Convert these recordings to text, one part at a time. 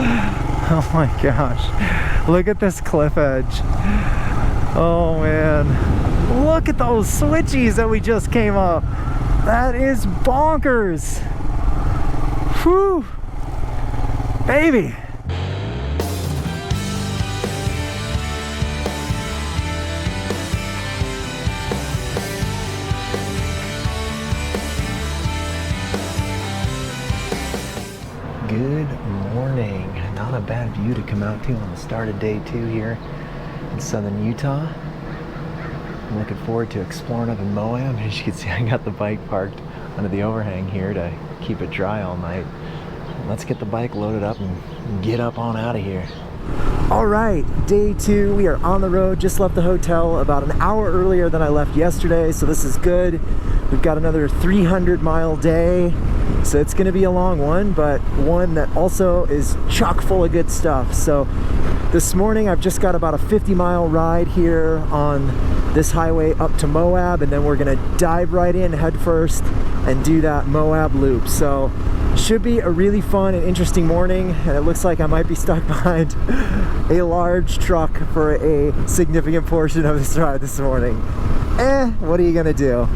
Oh my gosh. Look at this cliff edge. Oh man. Look at those switchies that we just came up. That is bonkers. Whew. Baby. Good morning. Not a bad view to come out to on the start of day 2 here in southern Utah. I'm looking forward to exploring up in Moab. As you can see, I got the bike parked under the overhang here to keep it dry all night. Let's get the bike loaded up and get up on out of here. All right, day 2. We are on the road. Just left the hotel about an hour earlier than I left yesterday, so this is good. We've got another 300-mile day. So it's going to be a long one, but one that also is chock full of good stuff. So this morning I've just got about a 50-mile ride here on this highway up to Moab, and then we're going to dive right in head first and do that Moab loop. So should be a really fun and interesting morning, and it looks like I might be stuck behind a large truck for a significant portion of this ride this morning. What are you going to do?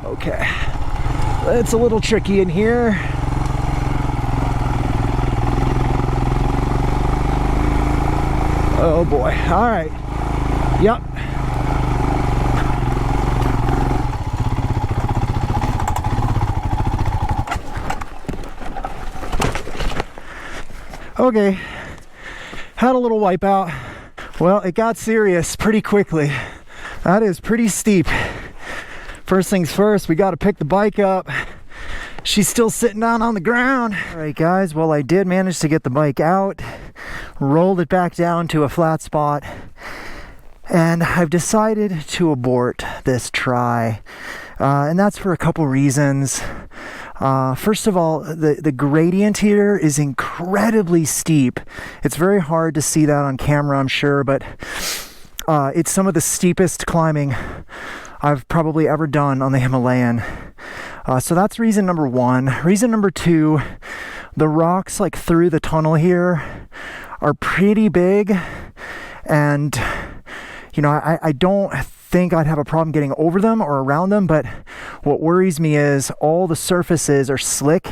Okay, it's a little tricky in here. Oh boy, all right, yep. Okay, had a little wipeout. Well, it got serious pretty quickly. That is pretty steep. First things first, we got to pick the bike up. She's still sitting down on the ground. All right, guys, well, I did manage to get the bike out, rolled it back down to a flat spot, and I've decided to abort this try. And that's for a couple reasons. First of all, the gradient here is incredibly steep. It's very hard to see that on camera, I'm sure, but it's some of the steepest climbing I've probably ever done on the Himalayan. So that's reason number one. Reason number two, the rocks like through the tunnel here are pretty big, and you know, I don't think I'd have a problem getting over them or around them, but what worries me is all the surfaces are slick,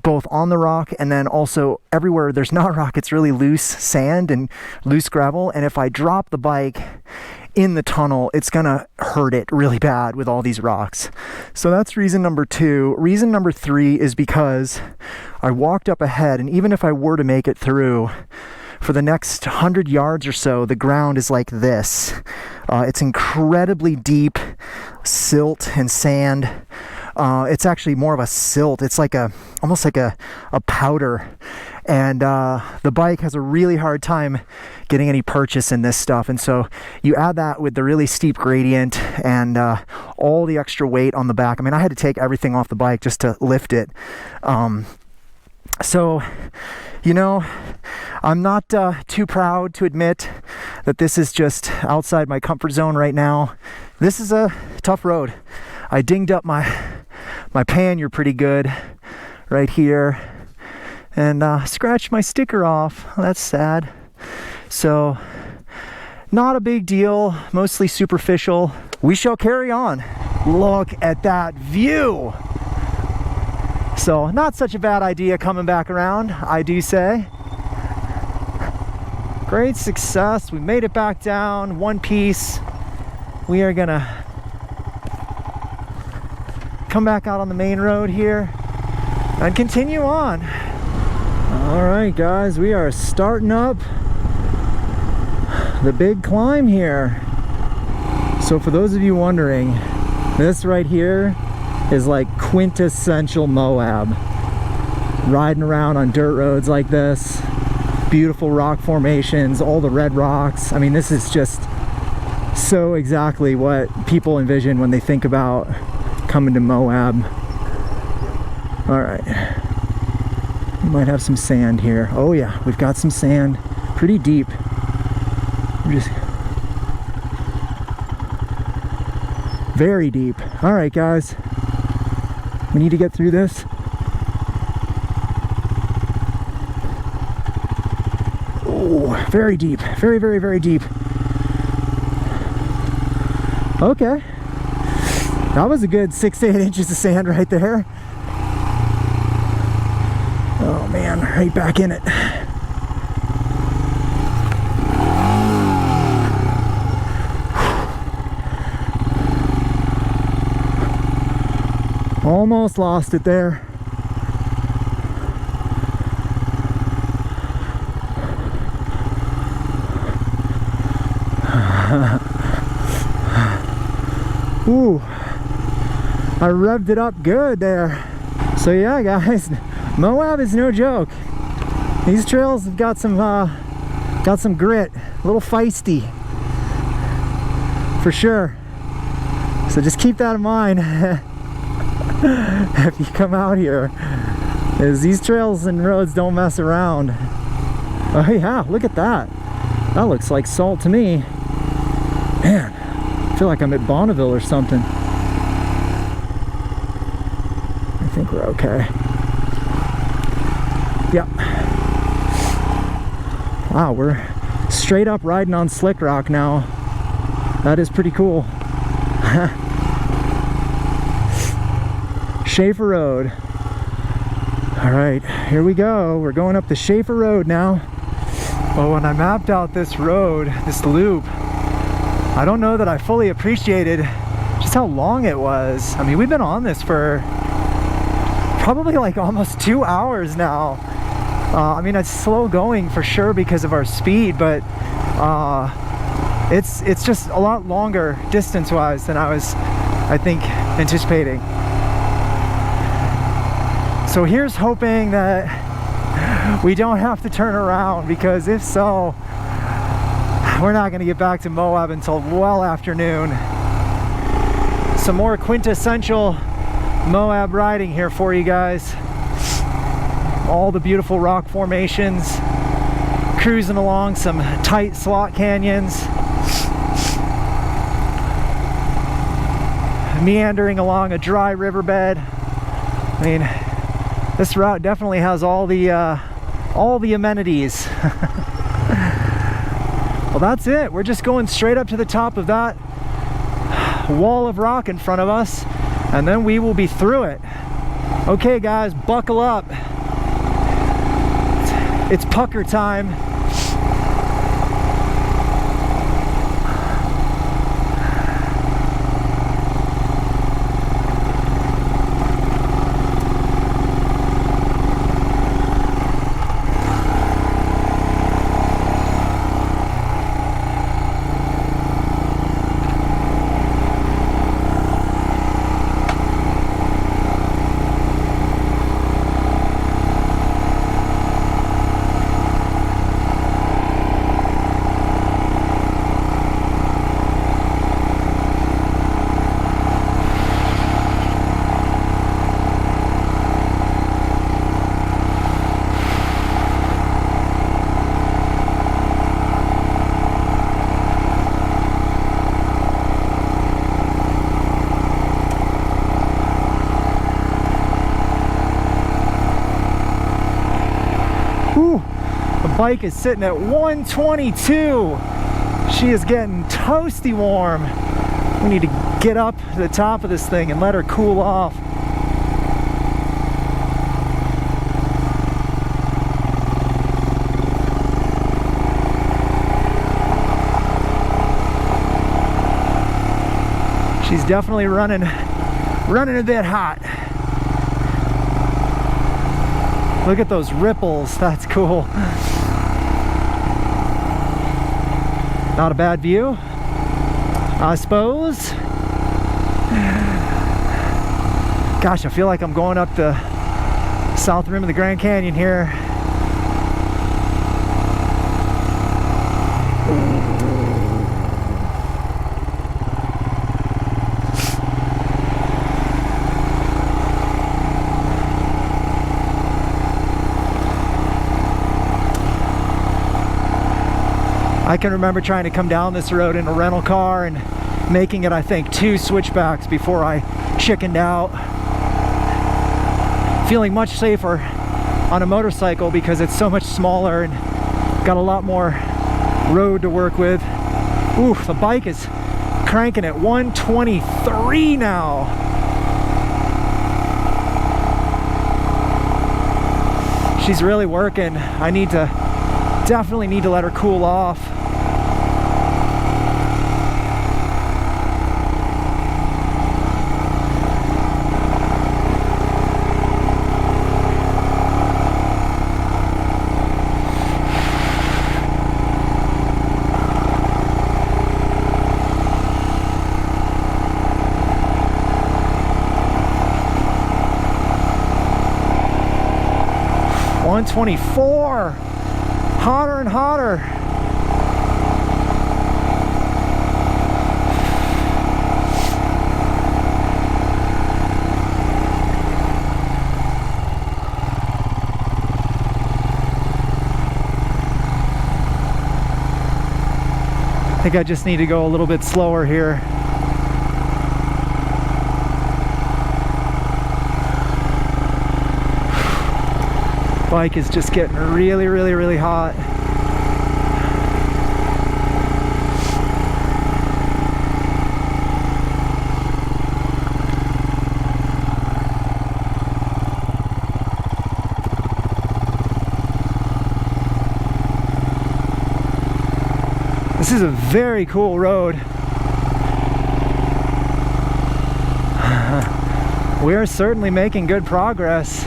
both on the rock and then also everywhere there's not rock, it's really loose sand and loose gravel, and if I drop the bike in the tunnel, it's gonna hurt it really bad with all these rocks. So that's reason number two. Reason number three is because I walked up ahead, and even if I were to make it through, for the next 100 yards or so, the ground is like this. It's incredibly deep silt and sand. It's actually more of a silt. It's like almost like a powder. And the bike has a really hard time getting any purchase in this stuff. And so you add that with the really steep gradient and all the extra weight on the back. I mean, I had to take everything off the bike just to lift it. So, you know, I'm not too proud to admit that this is just outside my comfort zone right now. This is a tough road. I dinged up my pannier pretty good right here, and scratched my sticker off. That's sad. So, not a big deal, mostly superficial. We shall carry on. Look at that view. So, not such a bad idea coming back around, I do say. Great success. We made it back down, one piece. We are gonna come back out on the main road here and continue on. All right, guys, we are starting up the big climb here. So for those of you wondering, this right here is like quintessential Moab. Riding around on dirt roads like this, beautiful rock formations, all the red rocks. I mean, this is just so exactly what people envision when they think about coming to Moab. All right, we might have some sand here. Oh yeah, we've got some sand, pretty deep. Just very deep. All right, guys, we need to get through this. Oh, very deep, very, very, very deep. Okay, that was a good 6 to 8 inches of sand right there. Oh man, right back in it. Almost lost it there. Ooh, I revved it up good there. So yeah, guys, Moab is no joke. These trails have got some grit, a little feisty, for sure. So just keep that in mind if you come out here, is these trails and roads don't mess around. Oh yeah, look at that. That looks like salt to me. Man, I feel like I'm at Bonneville or something. I think we're okay. Yep. Wow, we're straight up riding on slick rock now. That is pretty cool. Shafer Road. All right, here we go. We're going up the Shafer Road now. Well, when I mapped out this road, this loop, I don't know that I fully appreciated just how long it was. I mean, we've been on this for probably like almost 2 hours now. I mean, it's slow going for sure because of our speed, but it's just a lot longer distance-wise than I was, I think, anticipating. So here's hoping that we don't have to turn around, because if so, we're not going to get back to Moab until well after noon. Some more quintessential Moab riding here for you guys. All the beautiful rock formations, cruising along some tight slot canyons, meandering along a dry riverbed. I mean, this route definitely has all the amenities. Well, that's it. We're just going straight up to the top of that wall of rock in front of us, and then we will be through it. Okay guys, buckle up. It's pucker time. Bike is sitting at 122. She is getting toasty warm. We need to get up to the top of this thing and let her cool off. She's definitely running a bit hot. Look at those ripples. That's cool. Not a bad view, I suppose. Gosh, I feel like I'm going up the south rim of the Grand Canyon here. I can remember trying to come down this road in a rental car and making it, I think, 2 switchbacks before I chickened out. Feeling much safer on a motorcycle because it's so much smaller and got a lot more road to work with. Ooh, the bike is cranking at 123 now. She's really working. Definitely need to let her cool off. $124. Hotter and hotter. I think I just need to go a little bit slower here. Bike is just getting really hot. This is a very cool road. We are certainly making good progress.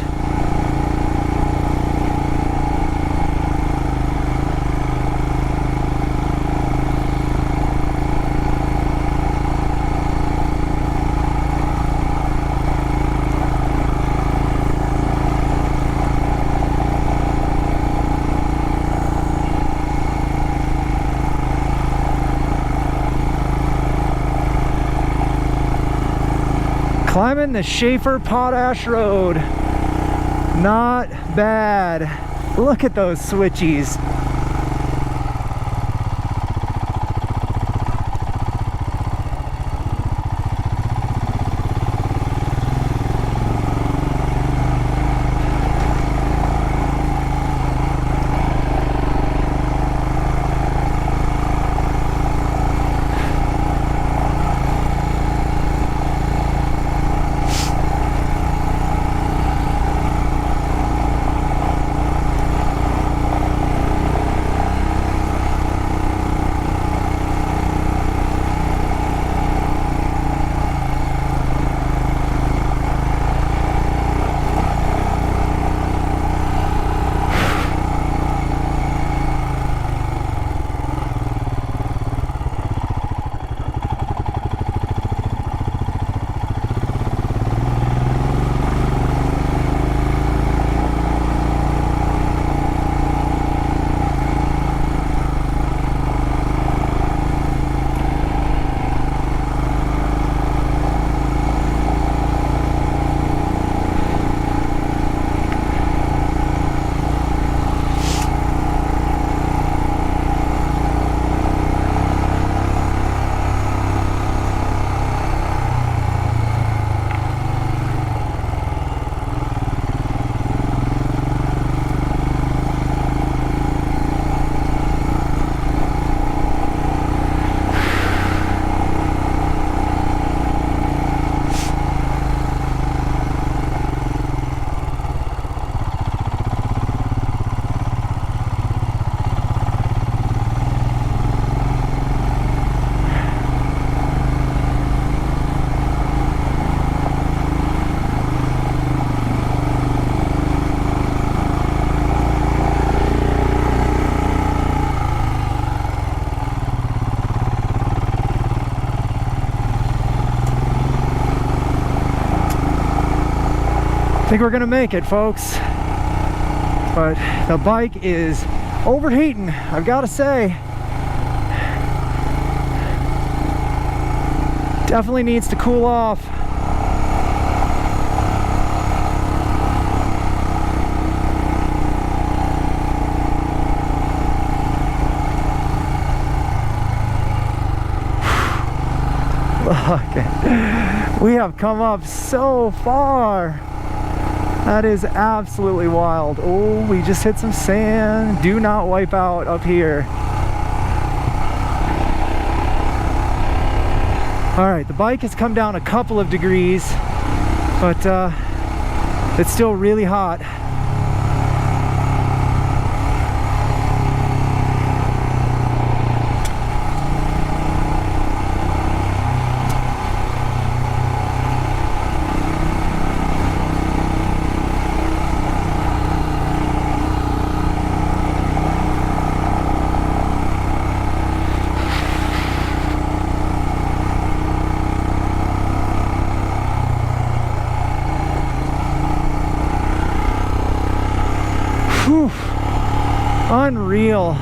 Climbing the Shafer Potash Road. Not bad. Look at those switchies. I think we're gonna make it, folks, but the bike is overheating, I've got to say. Definitely needs to cool off. Look, we have come up so far. That is absolutely wild. Oh, we just hit some sand. Do not wipe out up here. All right, the bike has come down a couple of degrees, but it's still really hot. Unreal.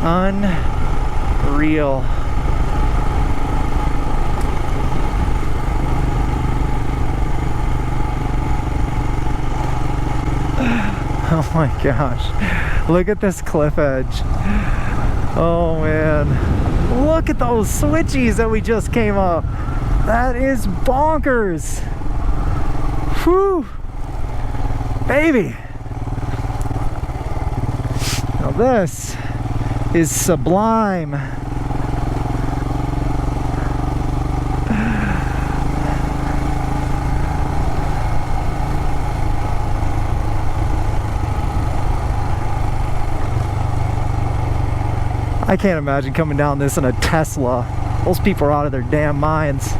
Unreal. Oh my gosh. Look at this cliff edge. Oh man. Look at those switchies that we just came up. That is bonkers. Whew. Baby. Now this is sublime. I can't imagine coming down this in a Tesla. Those people are out of their damn minds.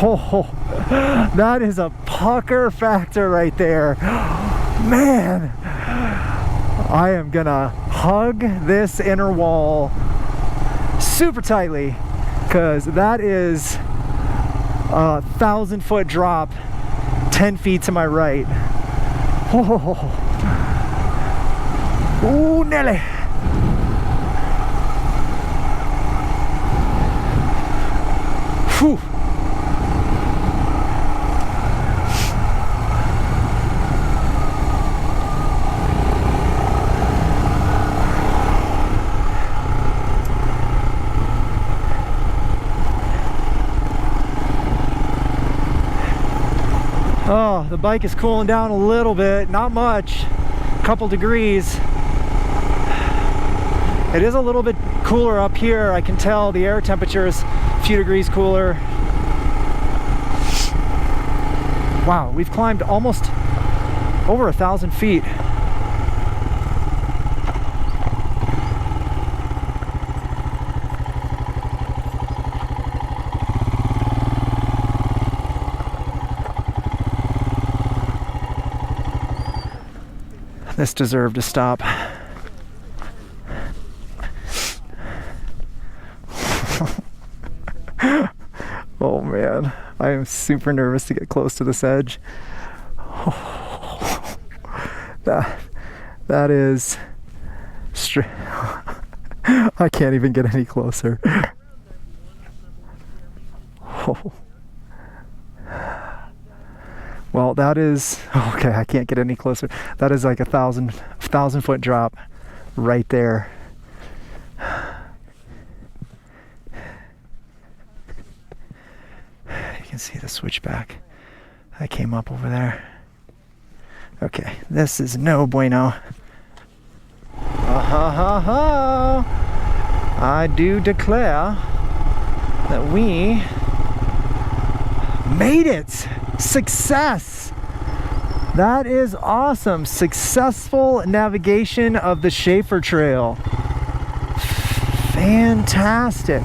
Oh, that is a pucker factor right there. Man, I am gonna hug this inner wall super tightly, because that is a 1,000-foot drop 10 feet to my right. Oh. Ooh, Nelly. Whew. Oh, the bike is cooling down a little bit, not much, a couple degrees. It is a little bit cooler up here. I can tell the air temperature is a few degrees cooler. Wow, we've climbed almost over 1,000 feet. This deserved a stop. Oh man, I am super nervous to get close to this edge. Oh, that is I can't even get any closer. Oh. Well, that is okay. I can't get any closer. That is like a 1,000 foot drop right there. You can see the switchback. I came up over there. Okay, this is no bueno. I do declare that we made it. Success! That is awesome. Successful navigation of the Shafer Trail. Fantastic.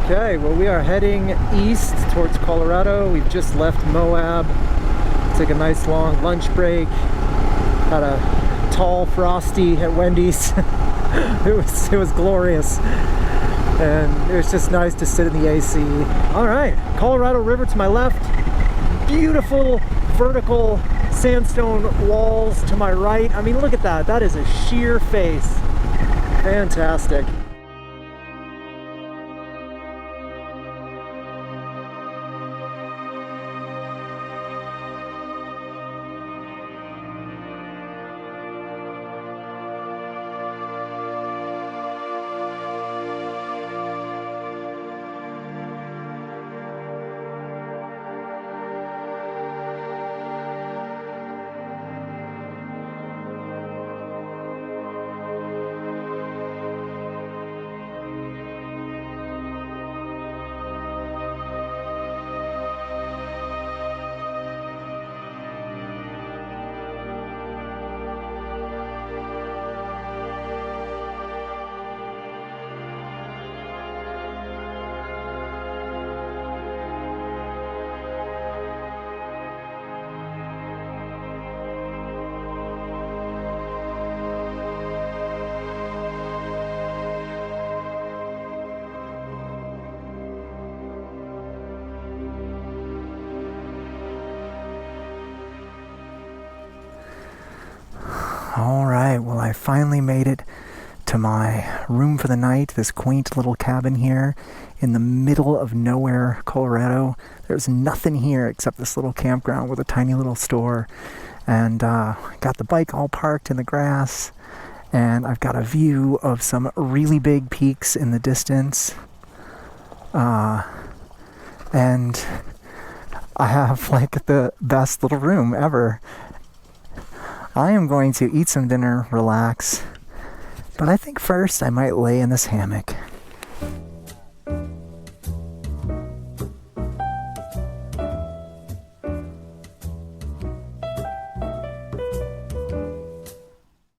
Okay, well, we are heading east towards Colorado. We've just left Moab. Took a nice long lunch break. Had a tall frosty at Wendy's. it was glorious. And it was just nice to sit in the AC. All right, Colorado River to my left. Beautiful vertical sandstone walls to my right. I mean, look at that. That is a sheer face. Fantastic. All right, well, I finally made it to my room for the night, this quaint little cabin here in the middle of nowhere, Colorado. There's nothing here except this little campground with a tiny little store. And got the bike all parked in the grass, and I've got a view of some really big peaks in the distance. And I have like the best little room ever. I am going to eat some dinner, relax, but I think first I might lay in this hammock.